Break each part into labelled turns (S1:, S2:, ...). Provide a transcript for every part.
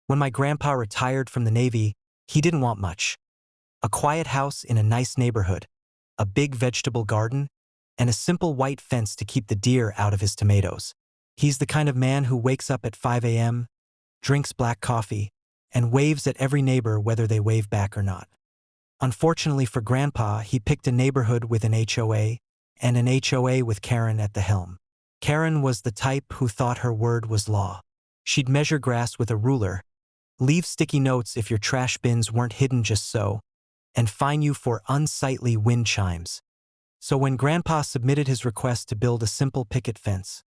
S1: When my grandpa retired from the Navy, he didn't want much. A quiet house in a nice neighborhood, a big vegetable garden, and a simple white fence to keep the deer out of his tomatoes. He's the kind of man who wakes up at 5 a.m., drinks black coffee, and waves at every neighbor whether they wave back or not. Unfortunately for Grandpa, he picked a neighborhood with an HOA, and an HOA with Karen at the helm. Karen was the type who thought her word was law. She'd measure grass with a ruler, leave sticky notes if your trash bins weren't hidden just so, and fine you for unsightly wind chimes. So when Grandpa submitted his request to build a simple picket fence,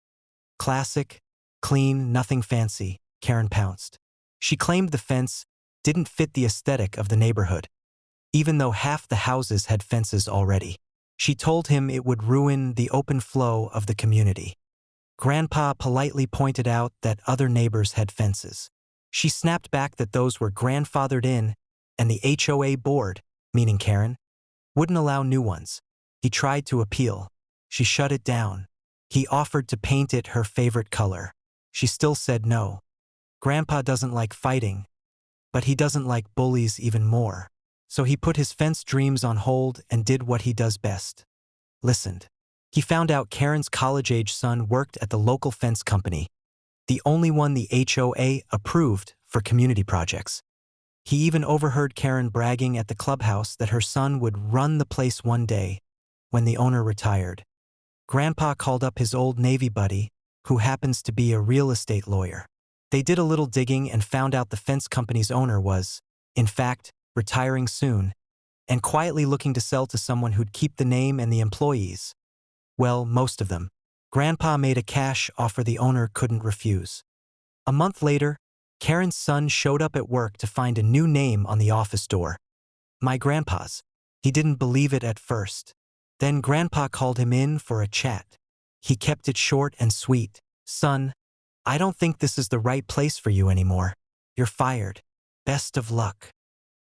S1: classic, clean, nothing fancy, Karen pounced. She claimed the fence didn't fit the aesthetic of the neighborhood, even though half the houses had fences already. She told him it would ruin the open flow of the community. Grandpa politely pointed out that other neighbors had fences. She snapped back that those were grandfathered in, and the HOA board, meaning Karen, wouldn't allow new ones. He tried to appeal. She shut it down. He offered to paint it her favorite color. She still said no. Grandpa doesn't like fighting, but he doesn't like bullies even more. So he put his fence dreams on hold and did what he does best. Listened. He found out Karen's college-age son worked at the local fence company, the only one the HOA approved for community projects. He even overheard Karen bragging at the clubhouse that her son would run the place one day when the owner retired. Grandpa called up his old Navy buddy, who happens to be a real estate lawyer. They did a little digging and found out the fence company's owner was, in fact, retiring soon, and quietly looking to sell to someone who'd keep the name and the employees. Well, most of them. Grandpa made a cash offer the owner couldn't refuse. A month later, Karen's son showed up at work to find a new name on the office door. My grandpa's. He didn't believe it at first. Then Grandpa called him in for a chat. He kept it short and sweet. Son, I don't think this is the right place for you anymore. You're fired. Best of luck.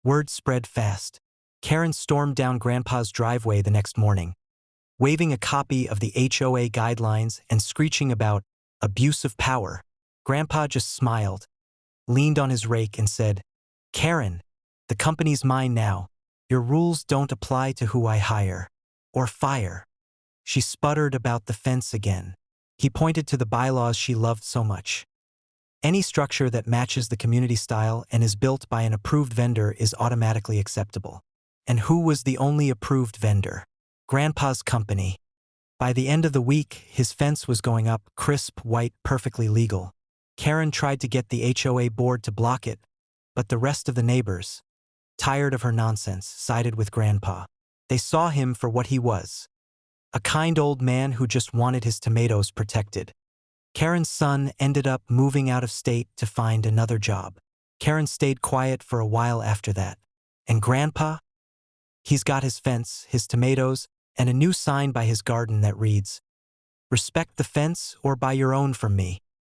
S1: Word spread fast. Karen stormed down Grandpa's driveway the next morning, waving a copy of the HOA guidelines and screeching about abuse of power. Grandpa just smiled, leaned on his rake and said, "Karen, the company's mine now. Your rules don't apply to who I hire or fire." She sputtered about the fence again. He pointed to the bylaws she loved so much. Any structure that matches the community style and is built by an approved vendor is automatically acceptable. And who was the only approved vendor? Grandpa's company. By the end of the week, his fence was going up, crisp, white, perfectly legal. Karen tried to get the HOA board to block it, but the rest of the neighbors, tired of her nonsense, sided with Grandpa. They saw him for what he was, a kind old man who just wanted his tomatoes protected. Karen's son ended up moving out of state to find another job. Karen stayed quiet for a while after that. And Grandpa? He's got his fence, his tomatoes, and a new sign by his garden that reads, "Respect the fence or buy your own from me."